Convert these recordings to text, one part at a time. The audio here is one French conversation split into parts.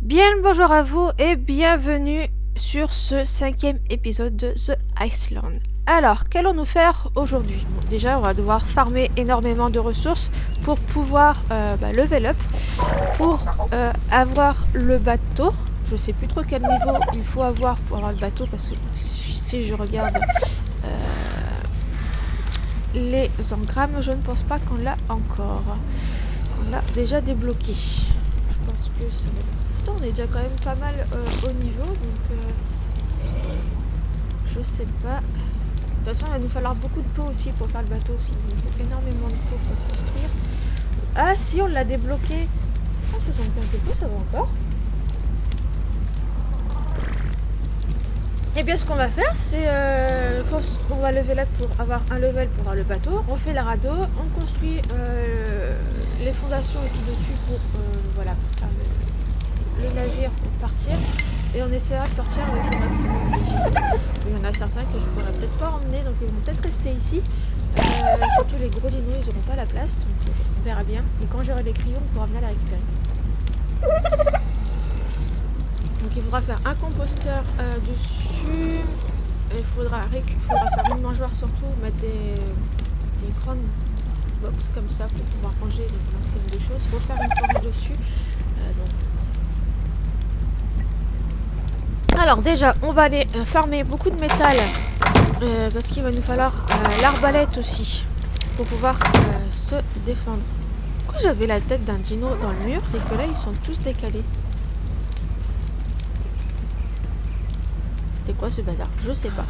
Bien le bonjour à vous et bienvenue sur ce 5e épisode de The Iceland. Alors, qu'allons-nous faire aujourd'hui? Bon, déjà, on va devoir farmer énormément de ressources pour pouvoir level up, pour avoir le bateau. Je sais plus trop quel niveau il faut avoir pour avoir le bateau parce que si je regarde les engrammes, je ne pense pas qu'on l'a encore. On l'a déjà débloqué. Je pense que ça va... On est déjà quand même pas mal au niveau, donc je sais pas. De toute façon, il va nous falloir beaucoup de peau aussi pour faire le bateau. Il nous faut énormément de peau pour construire. Ah si, on l'a débloqué. Ah, 75 de peau, ça va encore. Et bien, ce qu'on va faire, c'est on va lever là pour avoir un level pour avoir le bateau. On fait la radeau, on construit les fondations et tout dessus pour voilà, faire le navire pour partir. Et on essaiera de partir avec le maximum de dinos. Il y en a certains que je pourrais peut-être pas emmener, donc ils vont peut-être rester ici. Surtout les gros dinos, ils n'auront pas la place, donc on verra bien. Et quand j'aurai les crayons, on pourra venir les récupérer. Donc il faudra faire un composteur dessus. Il faudra faire une mangeoire surtout, mettre des grandes box comme ça pour pouvoir ranger le maximum de choses. Il faut faire une forge dessus. Alors déjà, on va aller farmer beaucoup de métal parce qu'il va nous falloir l'arbalète aussi pour pouvoir se défendre. Pourquoi j'avais la tête d'un dino dans le mur et que là ils sont tous décalés? C'était quoi ce bazar? Je sais pas.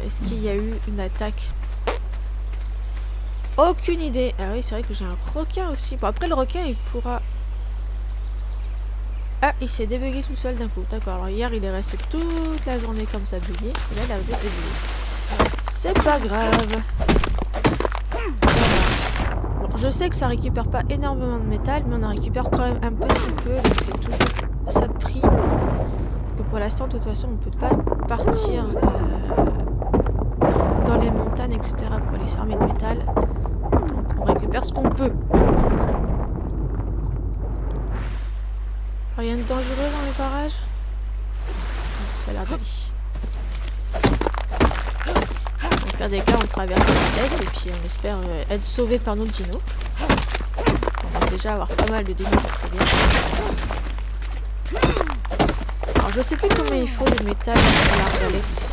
Est-ce qu'il y a eu une attaque? Aucune idée. Ah oui, c'est vrai que j'ai un requin aussi. Bon, après le requin il pourra... Ah, il s'est débugué tout seul d'un coup. D'accord, alors hier il est resté toute la journée comme ça bugué. Et là il a juste débugué. C'est pas grave. Bon, je sais que ça récupère pas énormément de métal, mais on en récupère quand même un petit peu. Donc c'est toujours ça de prix. Donc pour l'instant, de toute façon, on peut pas partir dans les montagnes, etc. pour aller farmer le métal. Donc on récupère ce qu'on peut. Rien de dangereux dans les parages? Ça a l'air d'aller. Dans le pire des cas, on traverse la vitesse et puis on espère être sauvé par nos dinos. On va déjà avoir pas mal de dinos, c'est bien. Alors je sais plus combien il faut de métal à l'arbalète.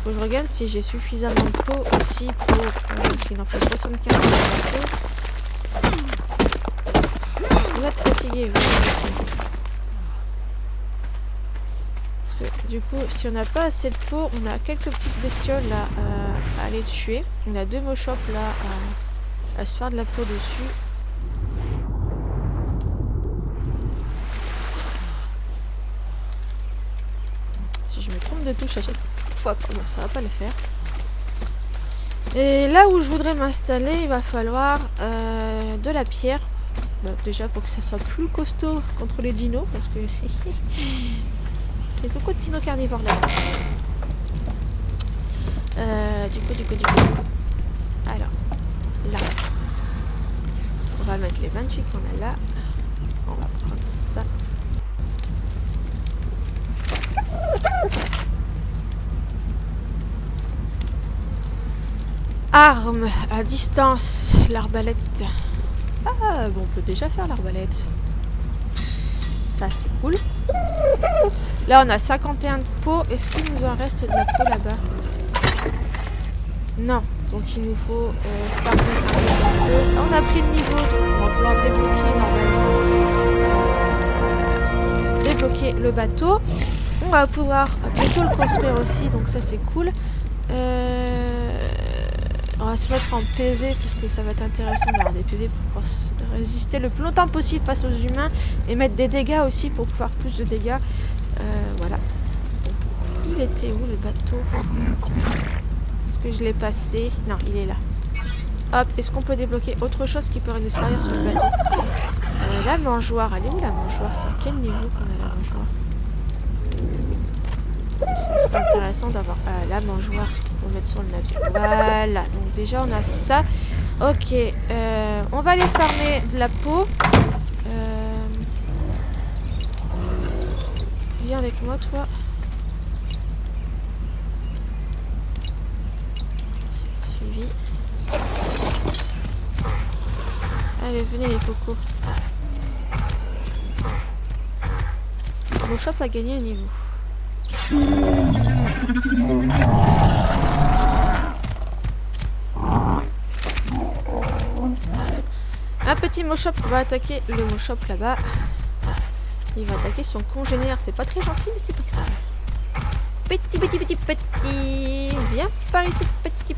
Faut que je regarde si j'ai suffisamment de peau aussi pour... parce qu'il en faut 75 pour la peau. Vous êtes fatigué, vous aussi. Parce que du coup, si on n'a pas assez de peau, on a quelques petites bestioles là à aller tuer. On a 2 mochops là à se faire de la peau dessus. Si je me trompe de touche à chaque fois, bon, ça va pas le faire. Et là où je voudrais m'installer, il va falloir de la pierre. Bon, déjà pour que ça soit plus costaud contre les dinos, parce que c'est beaucoup de dinos carnivores là-bas. Du coup. Alors, là. On va mettre les 28 qu'on a là. On va prendre ça. Arme à distance, l'arbalète. Ah, bon, on peut déjà faire l'arbalète. Ça, c'est cool. Là, on a 51 de peau. Est-ce qu'il nous en reste de la peau là-bas? Non. Donc, il nous faut farmer un petit peu. On a pris le niveau, donc on va pouvoir débloquer normalement. Débloquer le bateau. On va pouvoir bientôt le construire aussi, donc ça, c'est cool. On va se mettre en PV parce que ça va être intéressant d'avoir des PV pour pouvoir résister le plus longtemps possible face aux humains et mettre des dégâts aussi pour pouvoir plus de dégâts. Voilà. Il était où le bateau? Est-ce que je l'ai passé? Non, il est là. Hop, est-ce qu'on peut débloquer autre chose qui pourrait nous servir sur le bateau? La mangeoire, elle est où la mangeoire? C'est à quel niveau qu'on a la mangeoire? Ça serait intéressant d'avoir la mangeoire pour mettre sur le navire. Voilà, donc déjà on a ça. Ok, on va aller farmer de la peau. Viens avec moi, toi. Suivi. Allez, venez les cocos. Mon shop a gagné un niveau. Un petit Moshop va attaquer le Moshop là-bas. Il va attaquer son congénère. C'est pas très gentil, mais c'est pas grave. Petit. Viens par ici, petit.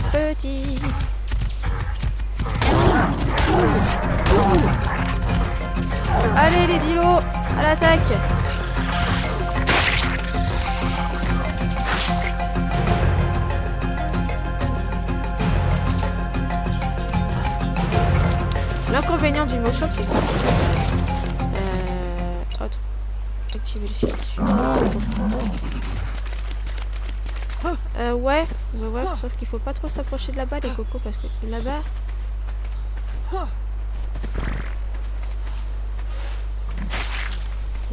Allez les dilos, à l'attaque. L'inconvénient du Moshop, c'est que ça autre. Activer le fil dessus. Ouais, sauf qu'il faut pas trop s'approcher de là-bas les cocos parce que là-bas.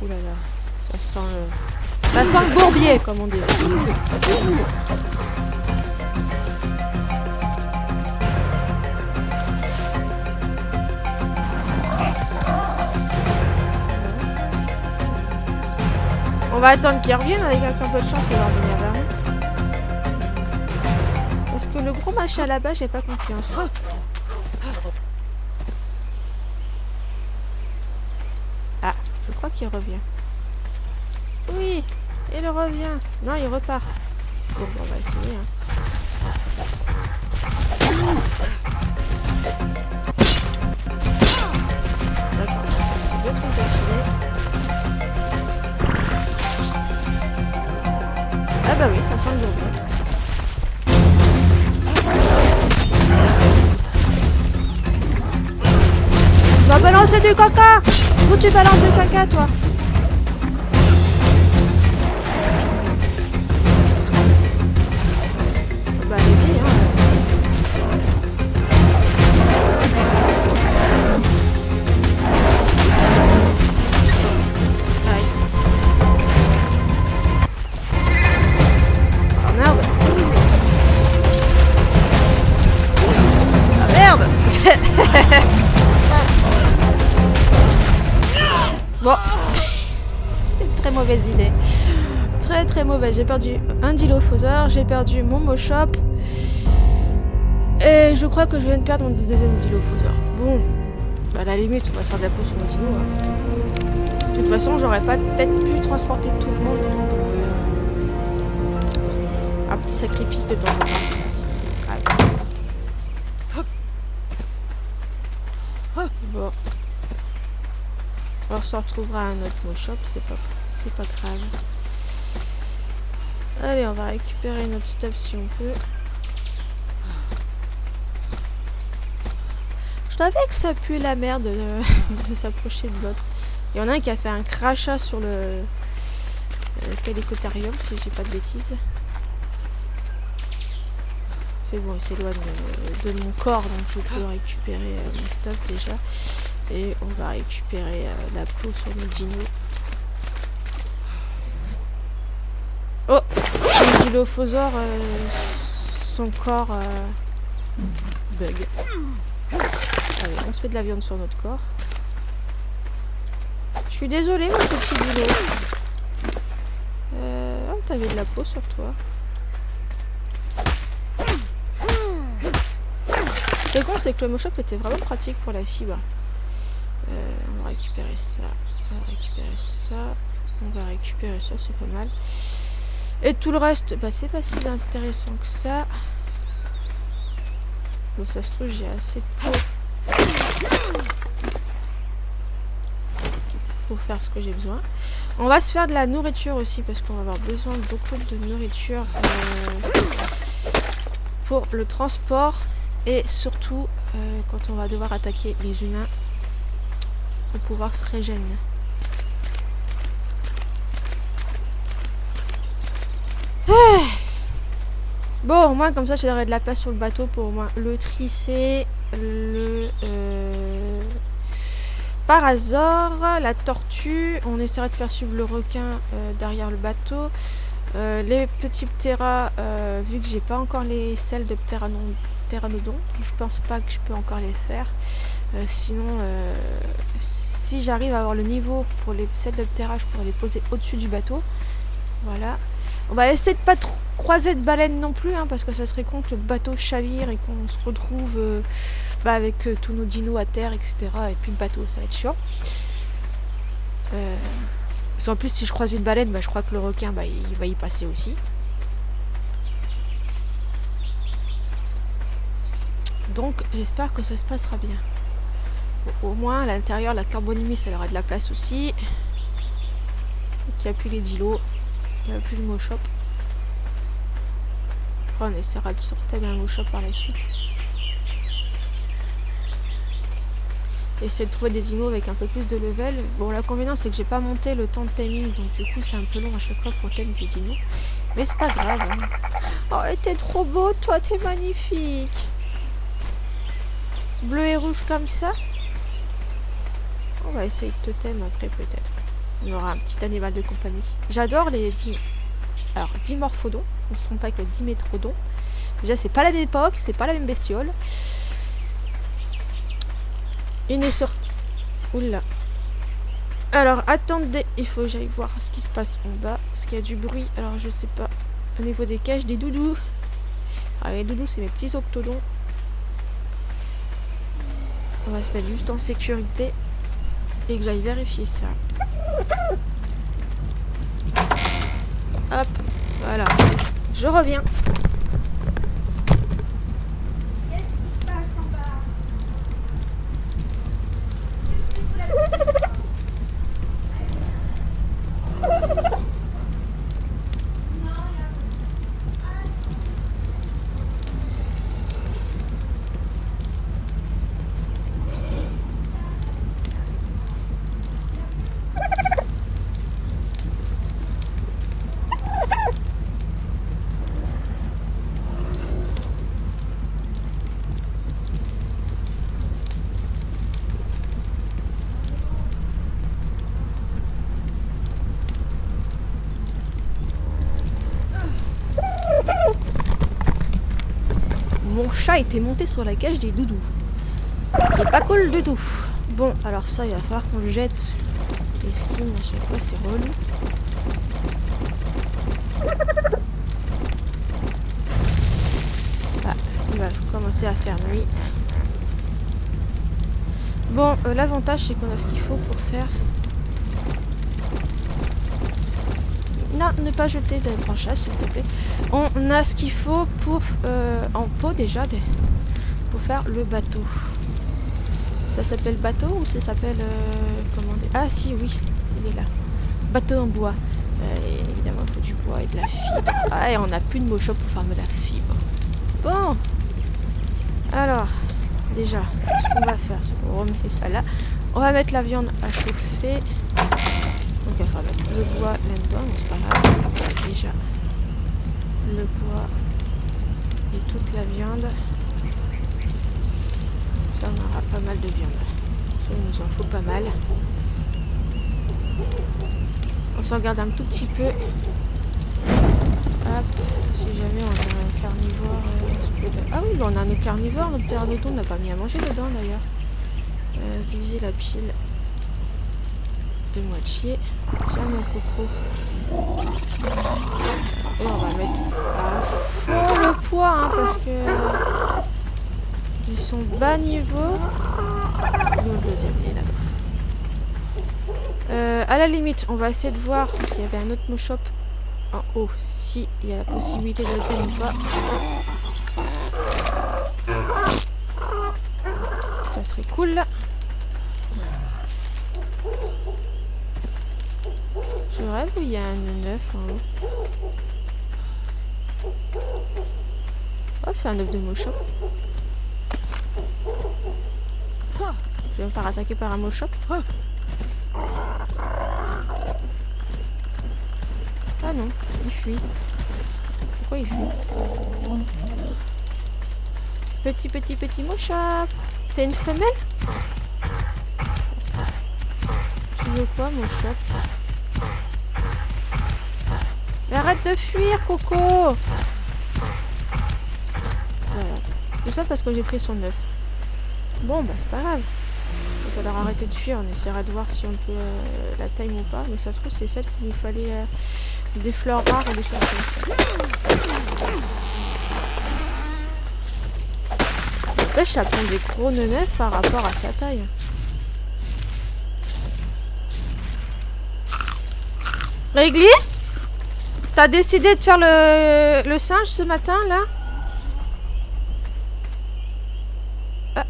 Ouh là là, ça sent le bourbier comme on dit. On va attendre qu'il revienne, avec un peu de chance il va revenir vers nous. Parce que le gros machin là-bas, j'ai pas confiance. Ah, je crois qu'il revient. Oui, il revient. Non, il repart. Bon, on va essayer. Hein. D'accord, on va passer 2 trucs d'affilée. Ah bah oui, ça sent le bourbier. Tu vas balancer du caca! Où tu balances du caca, toi? Bah allez-y, hein. Aïe. Oh merde! Ah, merde! Bon, très mauvaise idée. Très mauvaise. J'ai perdu un dilophosaure, j'ai perdu mon Moshop. Et je crois que je viens de perdre mon deuxième dilophosaure. Bon, bah à la limite, on va se faire de la peau sur mon dino. Hein. De toute façon, j'aurais pas peut-être pu transporter tout le monde. Donc, un petit sacrifice de temps en temps. Bon. On se retrouvera à un autre Moshop, c'est pas grave. Allez, on va récupérer notre stuff si on peut. Je savais que ça pue la merde de s'approcher de l'autre. Il y en a un qui a fait un crachat sur le Calicotarium, si j'ai pas de bêtises. C'est bon, il s'éloigne de mon corps, donc je peux récupérer mon stuff déjà. Et on va récupérer la peau sur nos dinos. Oh, le dilophosaure, son corps bug. Allez, on se fait de la viande sur notre corps. Je suis désolée, mon petit dilo. Oh, t'avais de la peau sur toi. Ce qui est con, c'est que le Moshop était vraiment pratique pour la fibre. On va récupérer ça. On va récupérer ça. On va récupérer ça, c'est pas mal. Et tout le reste, bah c'est pas si intéressant que ça. Bon, ça se trouve, j'ai assez de peau pour faire ce que j'ai besoin. On va se faire de la nourriture aussi, parce qu'on va avoir besoin de beaucoup de nourriture pour le transport. Et surtout, quand on va devoir attaquer les humains, pour pouvoir se régénérer. Ah, Bon, au moins comme ça j'aurai de la place sur le bateau pour au moins le trisser, le parasaure, la tortue. On essaiera de faire suivre le requin derrière le bateau. Les petits ptéras, vu que j'ai pas encore les selles de ptéranodon, je pense pas que je peux encore les faire. Sinon, si j'arrive à avoir le niveau pour les selles de ptéras, je pourrais les poser au-dessus du bateau. Voilà. On va essayer de pas trop croiser de baleines non plus, hein, parce que ça serait con que le bateau chavire et qu'on se retrouve avec tous nos dinos à terre, etc. Et puis le bateau, ça va être chiant. Parce qu'en plus, si je croise une baleine, je crois que le requin, il va y passer aussi. Donc, j'espère que ça se passera bien. Bon, au moins, à l'intérieur, la carbonimie, ça aura de la place aussi. Il n'y a plus les dilos. Il n'y a plus le moshop. Après, on essaiera de sortir d'un moshop par la suite. Essayer de trouver des dinos avec un peu plus de level. Bon, l'inconvénient, c'est que j'ai pas monté le temps de timing, donc du coup, c'est un peu long à chaque fois pour thème des dinos. Mais c'est pas grave. Hein. Oh, t'es trop beau, toi, t'es magnifique. Bleu et rouge comme ça. On va essayer de totem après, peut-être. On aura un petit animal de compagnie. J'adore les dimorphodons. On se trompe pas avec le dimétrodon. Déjà, c'est pas la même époque, c'est pas la même bestiole. Une sortie. Oula. Alors, attendez, il faut que j'aille voir ce qui se passe en bas. Parce qu'il y a du bruit. Alors, je sais pas. Au niveau des cages, des doudous. Alors, les doudous, c'est mes petits octodons. On va se mettre juste en sécurité. Et que j'aille vérifier ça. Hop, voilà. Je reviens. Qu'est-ce qui se passe en bas? Mon chat était monté sur la cage des doudous. Ce qui est pas cool du tout. Bon, alors ça, il va falloir qu'on le jette. Les skins, à chaque fois, c'est relou. Ah, il va commencer à faire nuit. Bon, l'avantage, c'est qu'on a ce qu'il faut pour faire... Non, ne pas jeter de branchage, s'il te plaît. On a ce qu'il faut pour... en pot, déjà, pour faire le bateau. Ça s'appelle bateau ou ça s'appelle... comment dire... Ah si, oui, il est là. Bateau en bois. Et évidemment, il faut du bois et de la fibre. Ah, et on n'a plus de moshop pour faire de la fibre. Bon. Alors, déjà, ce qu'on va faire, c'est qu'on remet ça là. On va mettre la viande à chauffer. Donc, il va falloir mettre le bois là-dedans, mais c'est pas grave. Déjà, le bois et toute la viande. Ça, on aura pas mal de viande. Ça, il nous en faut pas mal. On s'en garde un tout petit peu. Hop, si jamais on a un carnivore. Ah oui, bah on a un carnivore, notre ptéranodon n'a pas mis à manger dedans d'ailleurs. Diviser la pile de moitié. Tiens mon coco. Et on va mettre à fond le poids, hein, parce que ils sont bas niveau. Le deuxième est là-bas. À la limite, on va essayer de voir s'il y avait un autre moshop en haut, si il y a la possibilité de le faire ou pas. Ça serait cool. Je rêve où il y a un œuf en haut. Oh, c'est un œuf de moshop. Je vais me faire attaquer par un moshop. Ah non, il fuit. pourquoi il fuit? Petit Mochop. T'es une femelle? Tu veux quoi, Mochop? Mais arrête de fuir, Coco! Voilà. Tout ça parce que j'ai pris son œuf. Bon, bah c'est pas grave. On va leur arrêter de fuir. On essaiera de voir si on peut la time ou pas. Mais ça se trouve, c'est celle qu'il nous fallait des fleurs rares et des choses comme ça. N'empêche, ça prend des gros neufs par rapport à sa taille. Réglisse? T'as décidé de faire le singe ce matin, là? Ah.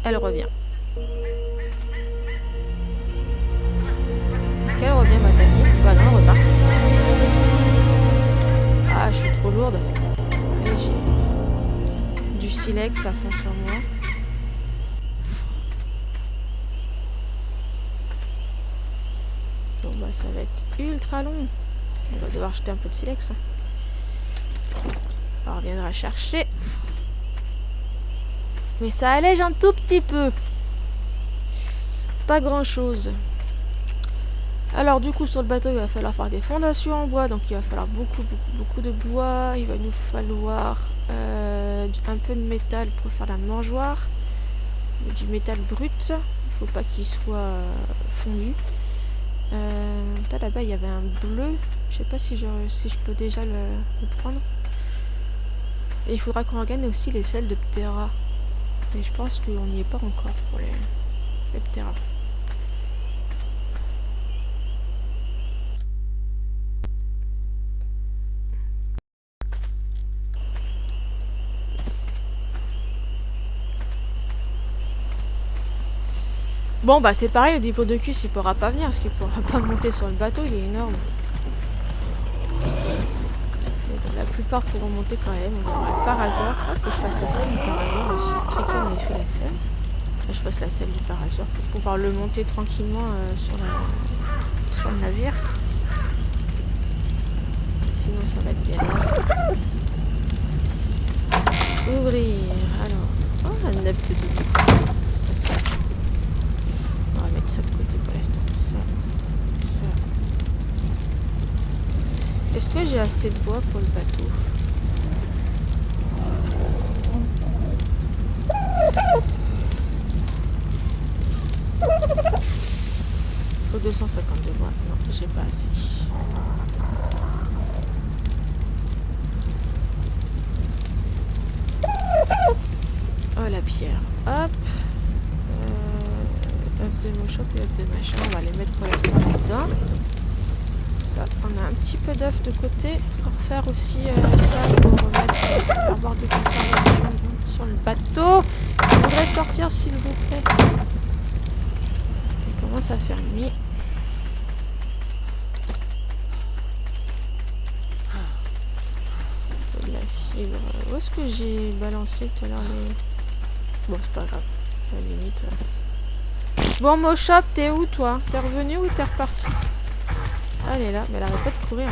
Elle revient. Est-ce qu'elle revient m'attaquer? Bah non, elle repart. Ah, je suis trop lourde. Et j'ai du silex à fond sur moi. Bon bah ça va être ultra long. On va devoir jeter un peu de silex. On reviendra chercher. Mais ça allège un tout petit peu. Pas grand chose. Alors du coup sur le bateau il va falloir faire des fondations en bois. Donc il va falloir beaucoup de bois. Il va nous falloir un peu de métal pour faire la mangeoire. Du métal brut. Il faut pas qu'il soit fondu. Là-bas il y avait un bleu. Je sais pas si je peux déjà le prendre. Et il faudra qu'on regarde aussi les selles de Ptera. Mais je pense qu'on n'y est pas encore pour les Ptera. Bon bah c'est pareil, le diplodocus il pourra pas venir parce qu'il pourra pas monter sur le bateau, il est énorme. La plupart pourront monter quand même. On aura le parasaure. Hop, faut que je fasse la selle du parasaure aussi. Tricky on avait fait la selle. Là je fasse la selle du parasaure pour pouvoir le monter tranquillement sur le navire. Sinon ça va être galère. Ouvrir. Alors. Oh, un œuf de doudou. Ça. On va mettre ça de côté pour l'instant. Ça. Est-ce que j'ai assez de bois pour le bateau? Faut 252 bois. Non, j'ai pas assez. Oh la pierre. Hop. Œuf de Mochop et œuf de machin. On va les mettre pour l'instant là-dedans. On a un petit peu d'œuf de côté pour faire aussi ça pour avoir des conservations sur le bateau. Je voudrais sortir s'il vous plaît. Il commence à faire nuit. De la fibre. Où est-ce que j'ai balancé tout à l'heure les... Bon c'est pas grave. À la limite. Bon Mochop, t'es où toi? T'es revenu ou t'es reparti? Ah, elle est là, mais elle arrête pas de courir.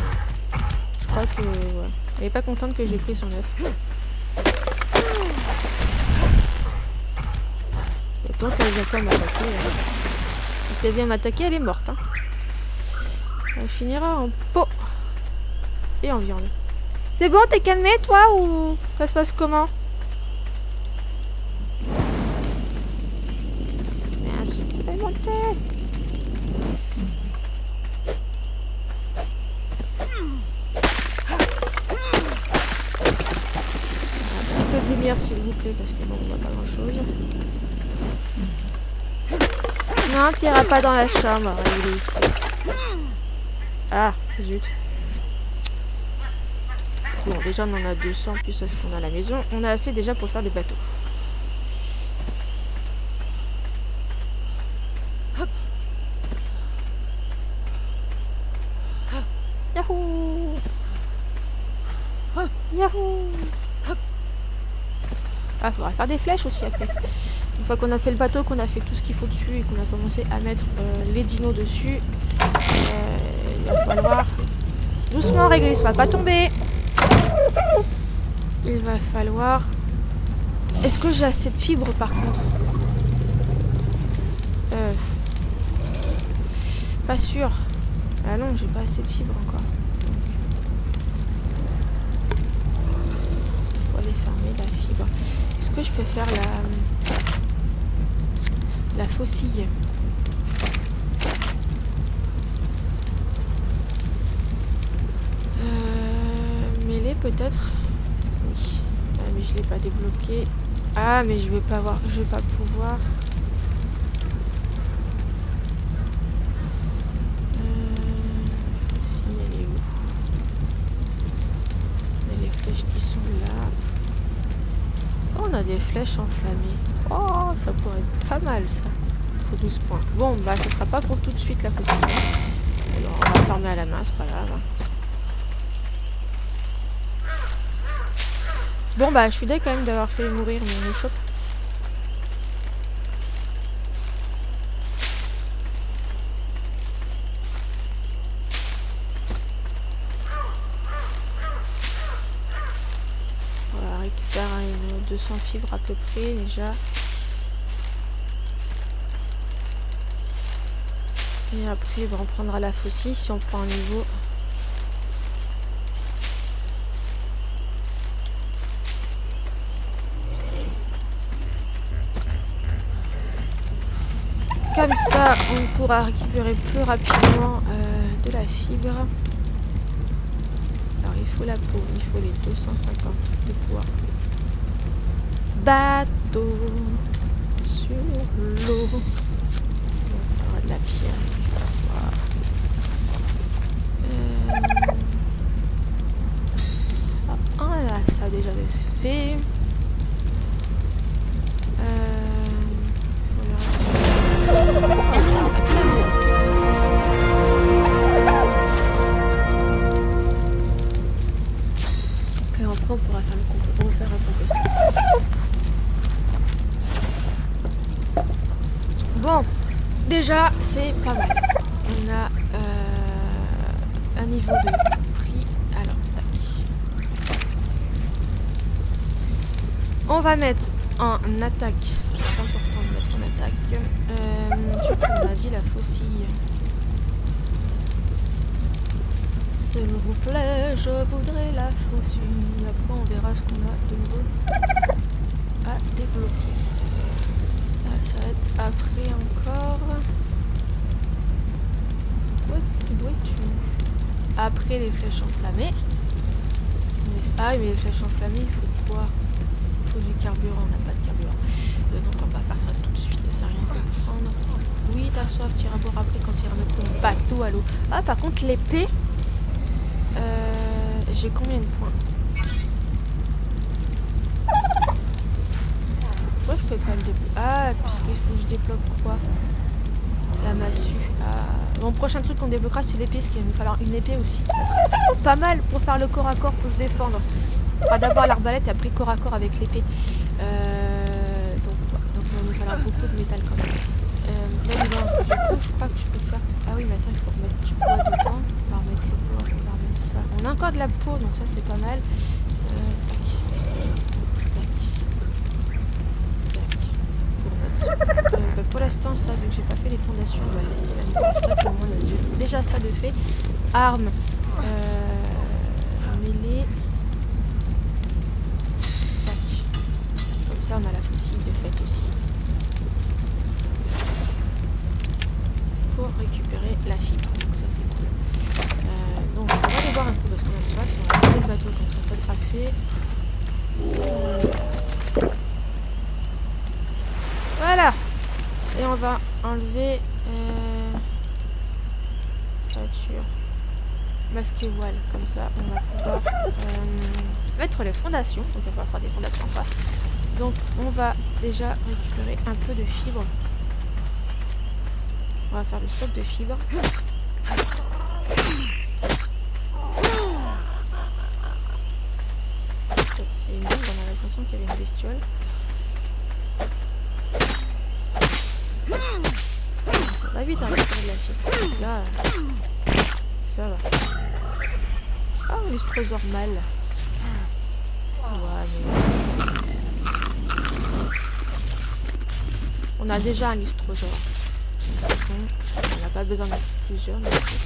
Je crois que... Ouais. Elle est pas contente que j'ai pris son œuf. Et tant qu'elle vient pas m'attaquer... Si elle vient m'attaquer, elle est morte. Hein. Elle finira en peau. Et en viande. C'est bon, t'es calmé toi ou... Ça se passe comment? Bien sûr, elle est montée. De lumière s'il vous plaît parce que bon on voit pas grand chose. Non, tu iras pas dans la chambre, il est ici. Ah, zut. Bon, déjà on en a 200 plus à ce qu'on a à la maison. On a assez déjà pour faire le bateau. Yahoo! Yahoo! Ah, faudra faire des flèches aussi après. Une fois qu'on a fait le bateau, qu'on a fait tout ce qu'il faut dessus et qu'on a commencé à mettre les dinos dessus, il va falloir doucement régler, ça va pas tomber. Il va falloir... Est-ce que j'ai assez de fibres par contre? Pas sûr. Ah non, j'ai pas assez de fibres encore. Faut aller fermer la fibre. Est-ce que je peux faire la faucille? Mêler peut-être? Oui. Ah, mais je l'ai pas débloqué. Ah mais je vais pas pouvoir. Faucille, elle est où? Il y a les flèches qui sont là. Oh, on a des flèches enflammées. Oh, ça pourrait être pas mal ça. Faut 12 points. Bon, bah ce sera pas pour tout de suite la faucille. Alors on va fermer à la main, c'est pas grave. Bon bah je suis deg quand même d'avoir fait mourir mon choc. On va récupérer une 200 fibres à peu près déjà. Et après bah, on prendra la faucille si on prend un niveau. Comme ça, on pourra récupérer plus rapidement de la fibre. Alors, il faut la peau, il faut les 250 de poids. Bateau sur l'eau. On fera de la pierre. Ah, là, ça a déjà fait. Et après on pourra faire on va faire un compost. Bon, déjà c'est pas mal. On a un niveau de prix. Alors, tac. On va mettre en attaque. C'est important de mettre en attaque. On a dit la faucille. S'il vous plaît, je voudrais la faucille. Après, on verra ce qu'on a de nouveau à débloquer. Là, ça va être après encore. Où es-tu? Après les flèches enflammées. Ah, mais les flèches enflammées, il faut quoi? Il faut du carburant. On n'a pas de carburant. Donc, on va faire ça tout de suite. Ça sert à rien de prendre. Oui, t'as soif, tu iras boire après quand tu iras mettre ton bateau à l'eau. Ah, par contre, l'épée. J'ai combien de points? Pourquoi je peux pas le débloquer? Ah, puisqu'il faut que je débloque quoi? La massue. Ah. Bon, prochain truc qu'on débloquera, c'est l'épée, parce qu'il va nous falloir une épée aussi. Ça serait pas mal pour faire le corps à corps, pour se défendre. On va d'abord l'arbalète et après corps à corps avec l'épée. Donc, il va nous falloir beaucoup de métal quand même. Là, du coup, je crois que je peux faire... Ah oui, mais attends, il faut remettre du poids dedans. On va remettre le poids, on va remettre ça. On a encore de la peau, donc ça, c'est pas mal. Tac. Pour l'instant, ça, vu que j'ai pas fait les fondations, on va le laisser là. J'ai déjà ça de fait. Armes. Mêlée. Tac. Comme ça, on a la faucille de fait aussi. Pour récupérer la fibre. Donc ça c'est cool. Donc on va aller boire un coup parce qu'on a soif. On va poser le bateau comme ça sera fait. Voilà. Et on va enlever voiture. Masque et voile. Comme ça on va pouvoir mettre les fondations. Donc on va faire des fondations quoi. Donc on va déjà récupérer un peu de fibres. On va faire le stock de fibres. C'est énorme, on a l'impression qu'il y avait une bestiole. Ça va vite à récupérer de la fibre. Là, ça va. Ah, les strosaures mâles. Ouais, mais... On a déjà un lystrosaure. Bon, on n'a pas besoin de plusieurs. Non plus.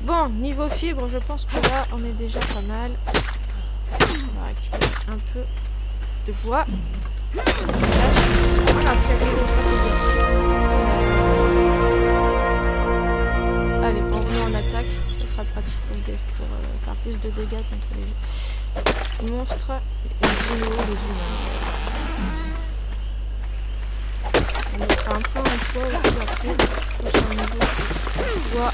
Bon, niveau fibre, je pense que là, on est déjà pas mal. On va récupérer un peu de bois. Voilà, cadeau, ça c'est bien. Allez, on remet en attaque. Ça sera pratique pour faire plus de dégâts contre les monstres, les généraux, les humains. On mettra un point en poids aussi après. Prochain niveau, c'est bois.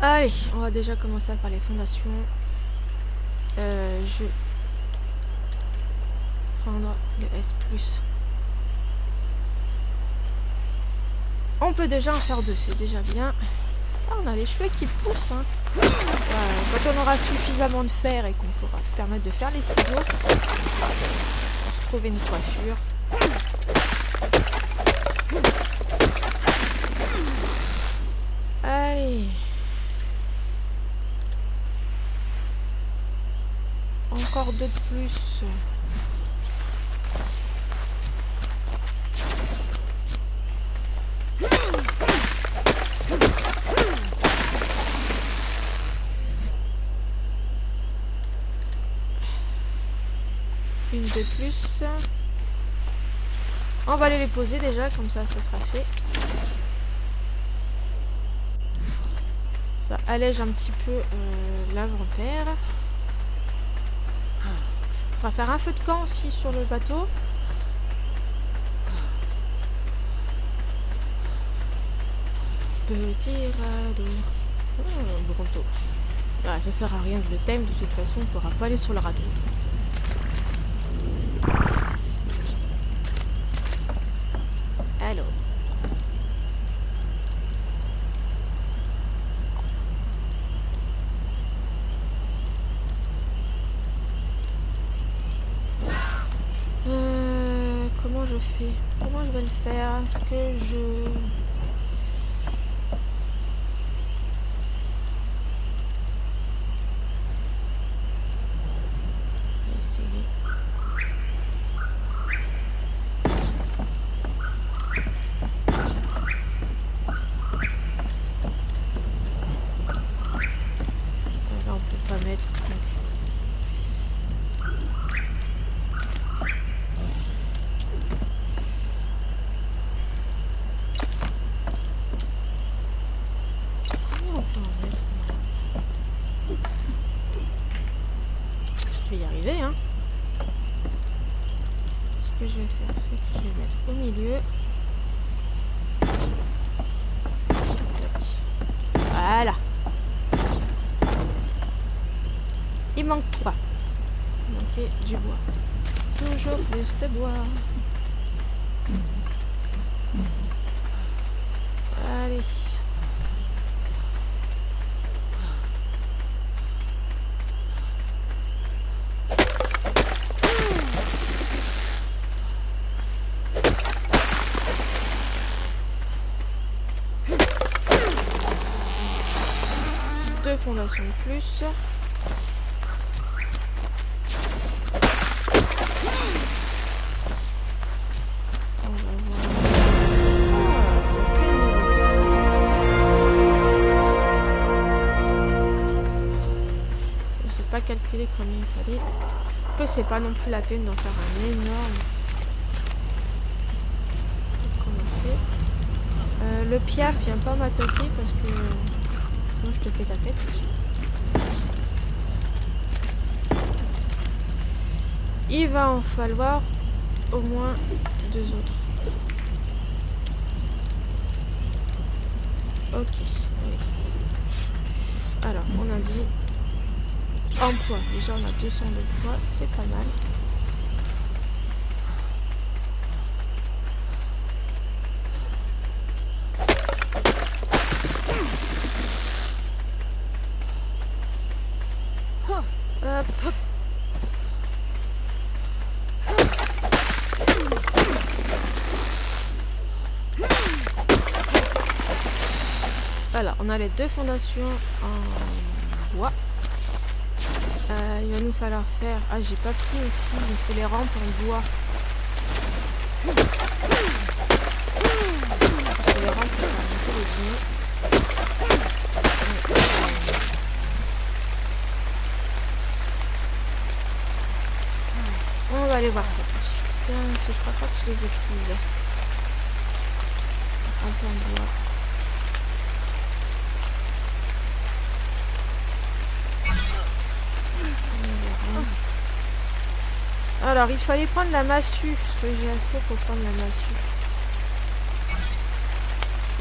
Allez, on va déjà commencer à faire les fondations. Je vais prendre le S+. On peut déjà en faire 2, c'est déjà bien. Ah, on a les cheveux qui poussent. Hein. Quand on aura suffisamment de fer et qu'on pourra se permettre de faire les ciseaux, on se trouver une coiffure. Allez. Encore 2 de plus. Une de plus. On va aller les poser déjà, comme ça, ça sera fait. Ça allège un petit peu l'inventaire. On va faire un feu de camp aussi sur le bateau. Petit radeau. Oh, Bronto. Ah, ça sert à rien de le thème, de toute façon, on ne pourra pas aller sur le radeau. Alors. Comment je fais? Comment je vais le faire? Est-ce que je... Je vais essayer. Là, on peut pas mettre. Donc... Je vais y arriver, hein. Ce que je vais faire, c'est que je vais mettre au milieu. Voilà. Il manque quoi? Il manquait du bois. Toujours plus de bois. Allez. Deux fondations de plus. On va voir. Je n'ai pas calculé combien il fallait. Que c'est pas non plus la peine d'en faire un énorme. Pour commencer. Le piaf vient pas m'attaquer parce que sinon je te fais ta tête. Il va en falloir au moins 2 autres. Ok. Allez. Alors, on a dit en poids. Déjà, on a 200 de poids. C'est pas mal. Hop. Alors, on a les 2 fondations en bois. Il va nous falloir faire... Ah, j'ai pas pris aussi, il faut les rampes en bois. Il faut les rampes pour faire monter les dîners. On va aller voir ça tout de suite. Parce que je crois pas que je les ai prises. Un peu en bois. Alors, il fallait prendre la massue, parce que j'ai assez pour prendre la massue.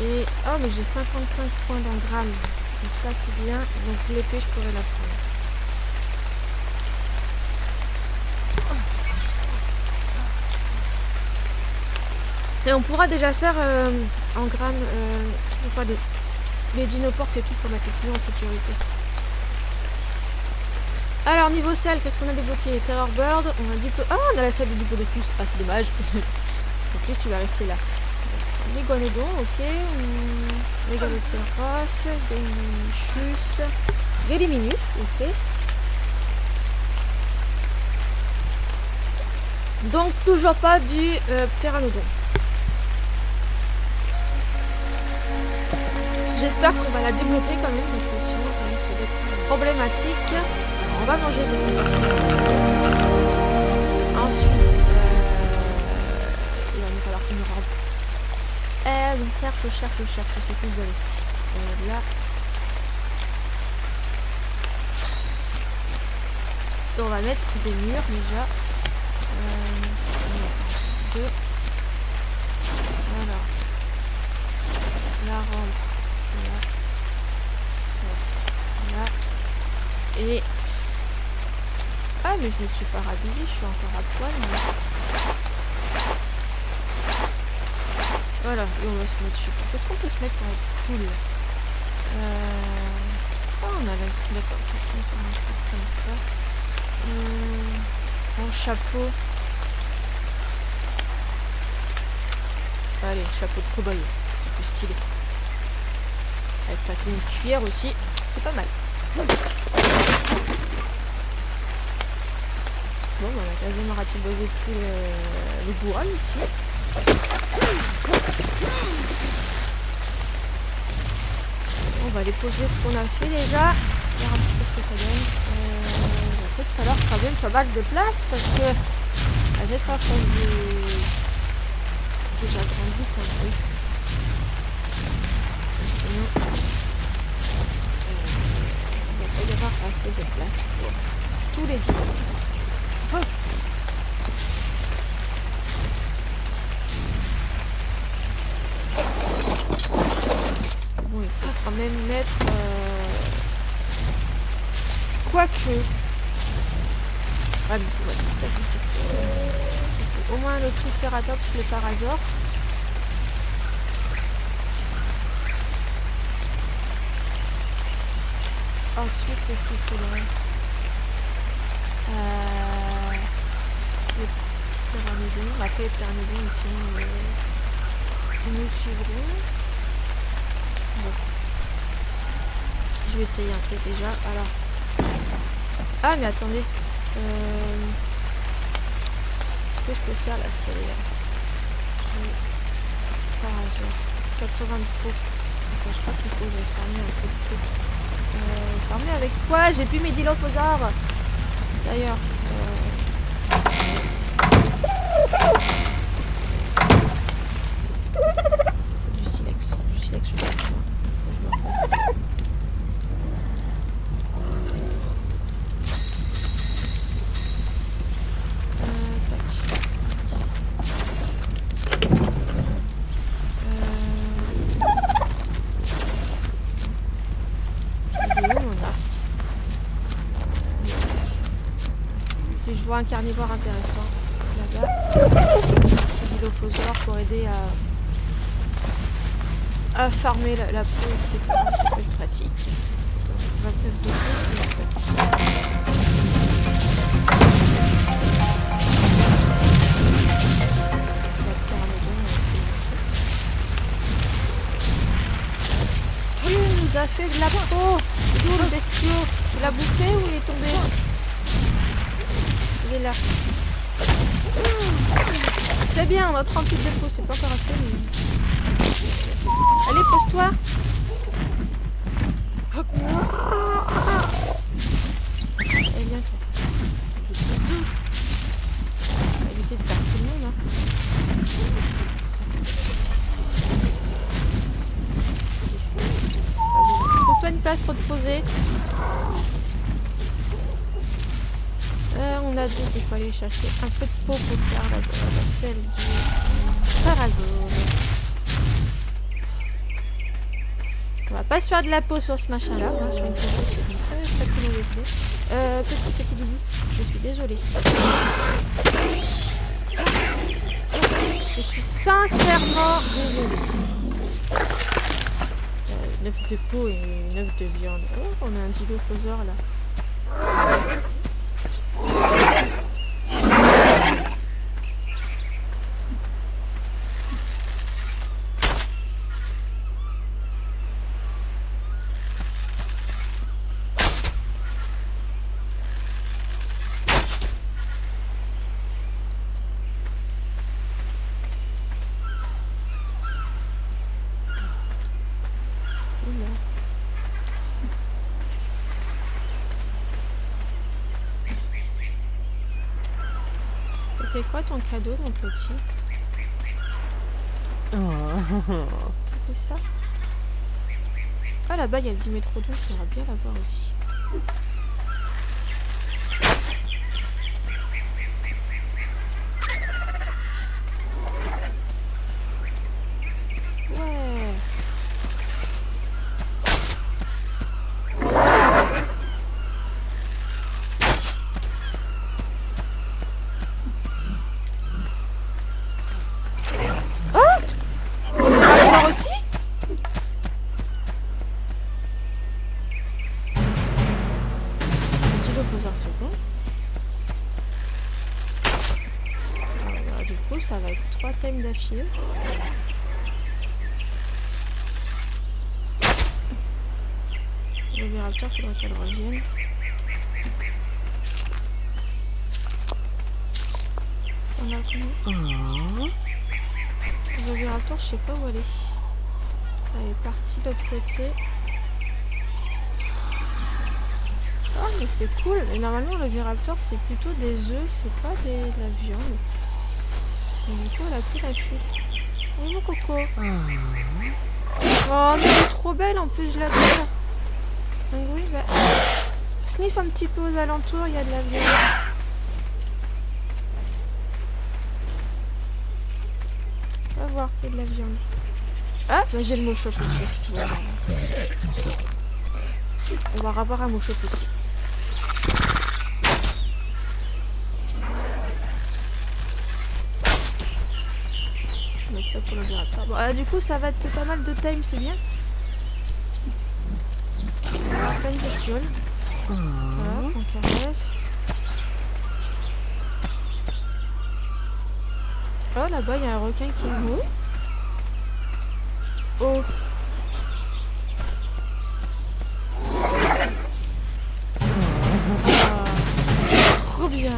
Et... Oh, mais j'ai 55 points d'engrammes. Donc ça, c'est bien. Donc l'épée, je pourrais la prendre. Et on pourra déjà faire en grammes, une fois les dinoportes et tout pour mettre les dinos en sécurité. Alors niveau salle, qu'est-ce qu'on a débloqué? Terror Bird, on a du peu... Ah, on a la salle du Diplodocus, ah c'est dommage. Ok, tu vas rester là. Mégalodon, ok. Mégalocéros, Demichus, Geliminus, ok. Donc toujours pas du Pteranodon. J'espère qu'on va la débloquer quand même parce que sinon ça risque d'être problématique. On va manger les fondations. Ensuite, il va nous falloir une rampe. Oui, certes, je cherche, je sais plus où aller. Là. Et on va mettre des murs déjà. 2. Alors. La rampe. Là. Et... Ah, mais je ne suis pas rhabillée, je suis encore à poil. Mais... Voilà, et on va se mettre, je sais pas. Est-ce qu'on peut se mettre pour être cool? Oh, on a la... D'accord, on va faire un truc comme ça. Un chapeau. Allez, chapeau de cow-boy, c'est plus stylé. Avec la tenue de cuillère aussi, c'est pas mal. Bon, on a quasiment ratibosé tout le bourral ici. On va aller poser ce qu'on a fait déjà. Voir un petit peu ce que ça donne. Il va peut-être falloir quand même pas mal de place parce que à cette heure quand j'ai agrandi ça brûle. Sinon il va pas y avoir assez de place pour tous les dinos. Oh. Bon, il faut quand même mettre... Quoique... Ah, du coup, au moins le Triceratops, le Parasaure. Ensuite, qu'est-ce qu'il faudrait? Le Pteranodon. Après les Pteranodons, sinon ils nous suivront. Bon. Je vais essayer un truc déjà. Alors. Ah mais attendez. Est-ce que je peux faire la celle-là? Par hasard. 80 de trop. Enfin, je crois qu'il faut que je farmer un peu de trop. Farmer avec quoi? J'ai plus mes dilophosaures. D'ailleurs. Du silex. Du silex, je vais faire. Je me repasse. Je vois un carnivore intéressant là-bas. C'est dilophosaure pour aider à farmer la peau, etc. Ça peut être pratique. Donc, 29 de bouffé de la peau. D'où le bestiau? Tu l'as bouffé ou il est tombé? Il est là. Très bien, on a 38 de peau, c'est pas encore assez. Mais... Allez, pose-toi. Et viens toi. On va éviter de perdre tout le monde. Hein. Trouve-toi une place pour te poser. On a dit qu'il faut aller chercher un peu de peau pour faire la selle du Parazone. On va pas se faire de la peau sur ce machin là, hein, sur une photo, c'est une très mauvaise idée. Petit doudou, je suis désolée. Je suis sincèrement désolée. 9 de peau et 9 de viande. Oh, on a un dilophosaure là. C'était quoi ton cadeau, mon petit? C'était ça? Ah, là-bas, il y a le Dimétrodon, j'aimerais bien l'avoir aussi. Ouais. Aussi? Dilophosaure, c'est bon. Alors, du coup, ça va être 3 thèmes d'affilée. Le Raptor, faudrait qu'elle revienne. On a combien? Le Raptor, je sais pas où elle est. Elle est partie de l'autre côté. Oh, mais c'est cool. Et normalement, le Viraptor, c'est plutôt des œufs, c'est pas de la viande. Et du coup, elle a pris la fuite. Oui, mon coco. Oh, mais elle est trop belle en plus, je l'adore. Donc, oui, bah. Sniff un petit peu aux alentours, il y a de la viande. On va voir qu'il y a de la viande. Ah, bah j'ai le Moshop aussi. Bon, on va avoir un Moshop aussi. On va mettre ça pour le Viraptor. Bon, du coup, ça va être pas mal de time, c'est bien. Plein de bestioles. Voilà, on caresse. Oh, là-bas, il y a un requin qui est mou. Oh. Ah, trop bien.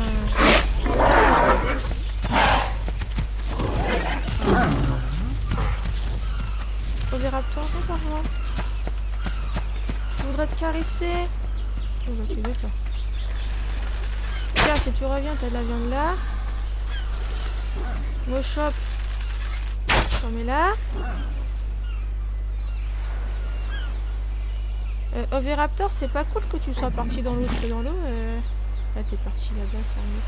Oviraptor, non, par contre. Je voudrais te caresser. Oh, bah, tu veux pas. Tiens, si tu reviens, t'as de la viande là. Moshop. On met là. Oviraptor, c'est pas cool que tu sois parti dans l'eau. Tu es dans l'eau. Là, t'es parti là-bas, sérieux.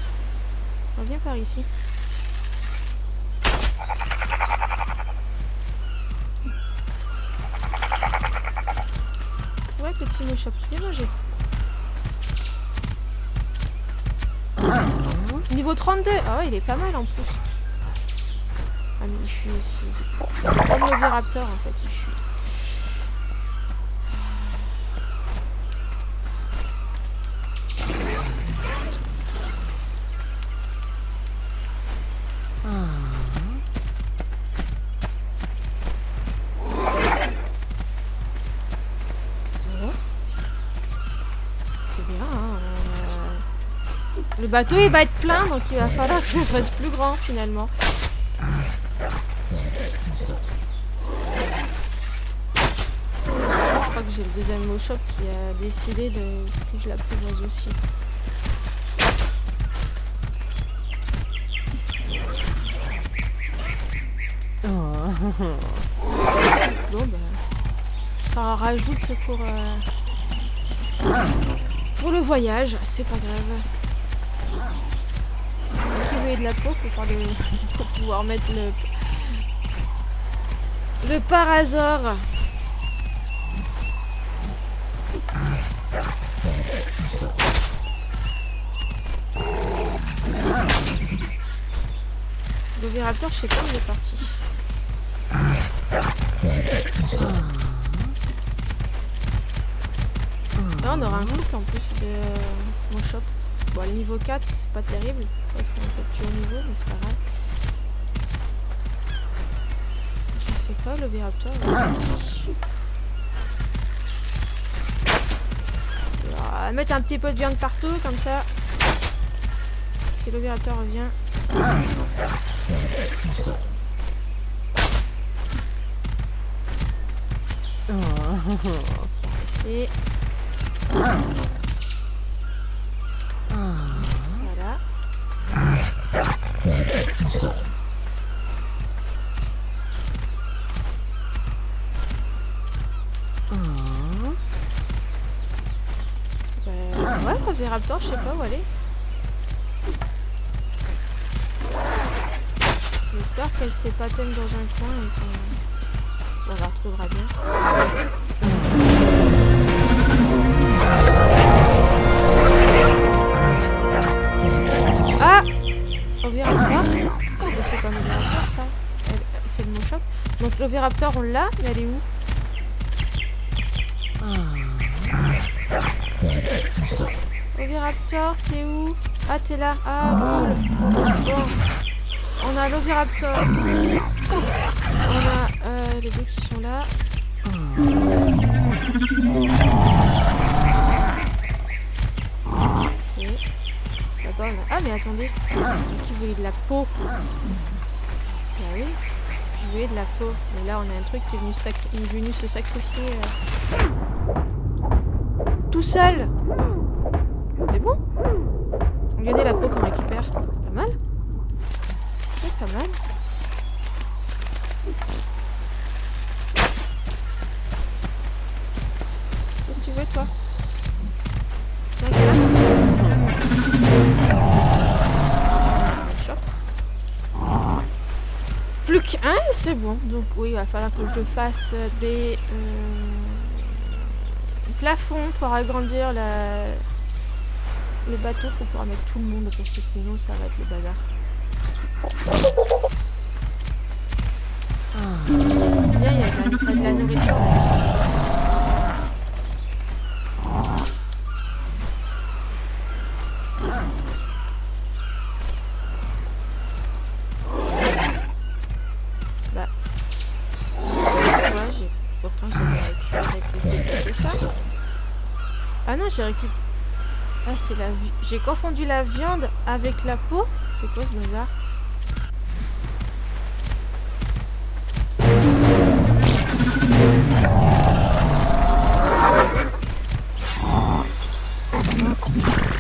Reviens par ici. Ouais, petit Moshop. Viens manger. Niveau 32. Ah ouais, il est pas mal en plus. Ah, mais il fuit aussi. Comme l'Oviraptor, en fait, il fuit. bateau il va être plein, donc il va falloir que je le fasse plus grand finalement. Je crois que j'ai le deuxième Moshop qui a décidé que je l'apprivoise aussi. Bon bah ça en rajoute pour le voyage, c'est pas grave. Qui voulait de la peau pour pouvoir mettre le parasaure. L'Oviraptor, je sais pas où il est parti. Là, on aura un couple en plus de Moshop. Bon, le niveau 4, c'est pas terrible. Peut-être qu'on peut plus haut niveau, mais c'est pas grave. Je sais pas, l'Oviraptor, il est parti. On va mettre un petit peu de viande partout, comme ça. Si l'Oviraptor revient. Caresser. Voilà. Ouais, l'Oviraptor, je sais pas où aller. J'espère qu'elle s'est pas tème dans un coin et qu'on la retrouvera bien. Ah, Oviraptor. Oh, bah c'est pas l'Oviraptor ça. C'est le Moshop. Donc l'Oviraptor on l'a, mais elle est où? Oviraptor, t'es où? Ah, t'es là. Ah, cool. Bon. On a l'Oviraptor. On a les deux qui sont là. Okay. Là-bas, on a... Ah, mais attendez. Qui voulait de la peau? Ah oui. Je voulais de la peau. Mais là, on a un truc qui est venu se sacrifier tout seul. C'est bon? Regardez la peau qu'on récupère. C'est pas mal. C'est pas mal. Qu'est-ce que tu veux, toi? Plus qu'un, c'est bon. Donc oui, il va falloir que je fasse des plafonds pour agrandir le bateau pour pouvoir mettre tout le monde, parce que sinon ça va être le bazar. Bien, il y a de la nourriture là-dessus. Bah. Ouais, pourtant j'ai récupéré que ça. Ah non, j'ai récupéré. Ah, c'est la viande. J'ai confondu la viande avec la peau. C'est quoi ce bazar?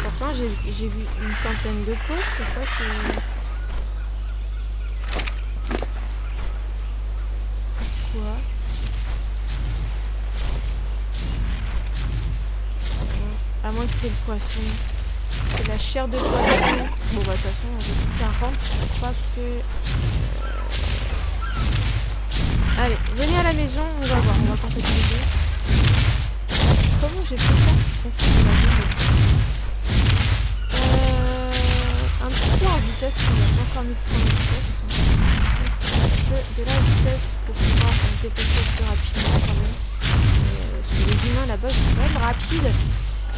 Pourtant, j'ai vu une centaine de peaux. C'est quoi ce... Quoi? À moins que c'est le poisson. C'est la chair de poisson. Bon bah de toute façon on va tout 40. Je crois que... Allez, venez à la maison, on va voir, on va compléter. Comment j'ai fait ça? Un petit peu en vitesse, on a encore mis de points de vitesse. Donc, un petit peu de la vitesse pour pouvoir se dépêcher plus rapidement quand même. Parce que les humains là-bas sont quand même rapides.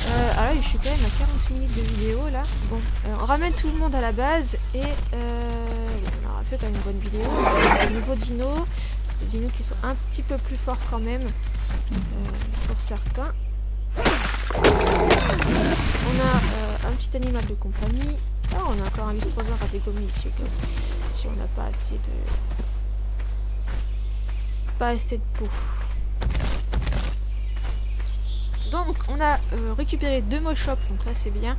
Alors là, je suis quand même à 40 minutes de vidéo là. Bon, on ramène tout le monde à la base et on aura fait quand même une bonne vidéo. Des nouveaux dinos, des dinos qui sont un petit peu plus forts quand même pour certains. On a un petit animal de compagnie. Ah, on a encore un lystrosaure à dégommer ici. Si on n'a pas assez de... Pas assez de peau. Donc, on a récupéré 2 mochops, donc là c'est bien.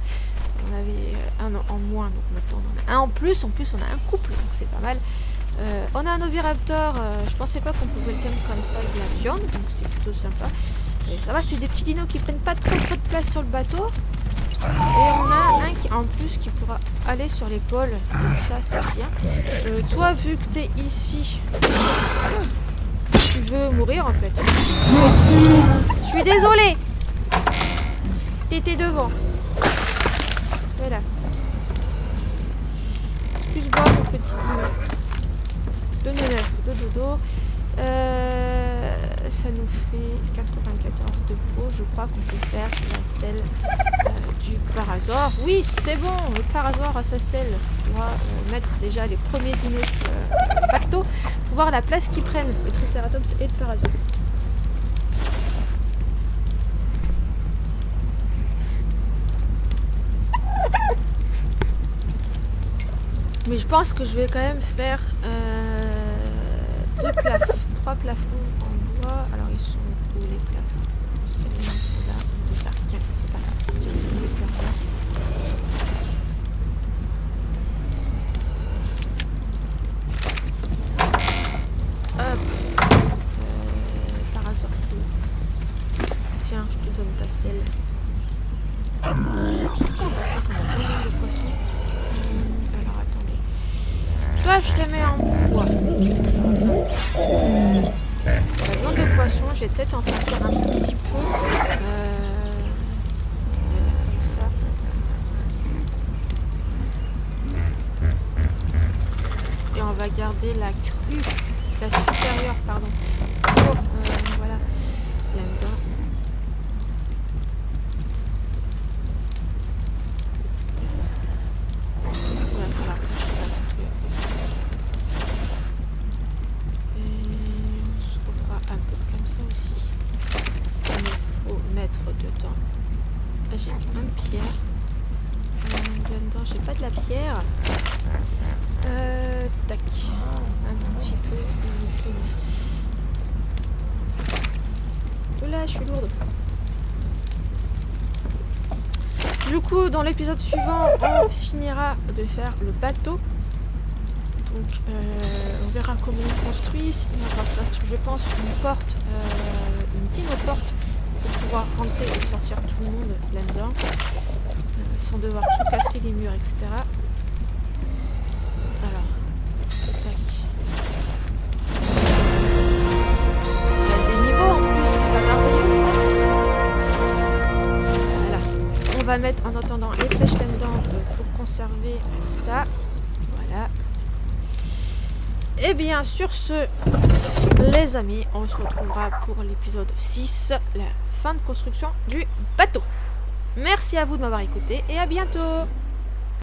On avait un en moins, donc maintenant on en a un en plus. En plus, on a un couple, donc c'est pas mal. On a un oviraptor. Je pensais pas qu'on pouvait le calmer comme ça de la viande, donc c'est plutôt sympa. Et ça va, c'est des petits dinos qui prennent pas trop de place sur le bateau. Et on a un qui en plus qui pourra aller sur l'épaule, donc ça c'est bien. Toi, vu que t'es ici, tu veux mourir en fait. Je suis désolée. T'étais devant. Voilà. Excuse-moi mon petit dino. De neuf, de dodo. Ça nous fait 94 de peau. Je crois qu'on peut faire la selle du parasaure. Oui, c'est bon. Le parasaure à sa selle pourra mettre déjà les premiers dinos sur le bateau pour voir la place qu'ils prennent, le Triceratops et le parasaure. Mais je pense que je vais quand même faire 3 plafonds en bois. Alors ils sont où les plafonds? C'est les mains sont là. On peut faire. Tiens, c'est pas grave, c'est dire qu'on peut faire là. Hop. Parasaure. Tiens, je te donne ta selle. On va passer comme un million de poissons. Alors attendez. Toi, je te mets en bois. La viande de poisson, j'ai peut-être en faire un petit peu. Comme ça. Et on va garder la crue, la supérieure, pardon. Pour, voilà, là-dedans. J'ai pas de la pierre. Tac. Un tout petit peu. Oula, je suis lourde. Du coup, dans l'épisode suivant, on finira de faire le bateau. Donc, on verra comment on construit. Sinon, on va faire, je pense, une porte, une dino-porte pour pouvoir rentrer et sortir tout le monde là-dedans. Sans devoir tout casser les murs, etc. Alors, tac. Il y a des niveaux en plus, c'est pas merveilleux ça. Voilà. On va mettre en attendant les flèches là-dedans pour conserver ça. Voilà. Et bien sur ce, les amis, on se retrouvera pour l'épisode 6, la fin de construction du bateau. Merci à vous de m'avoir écouté et à bientôt.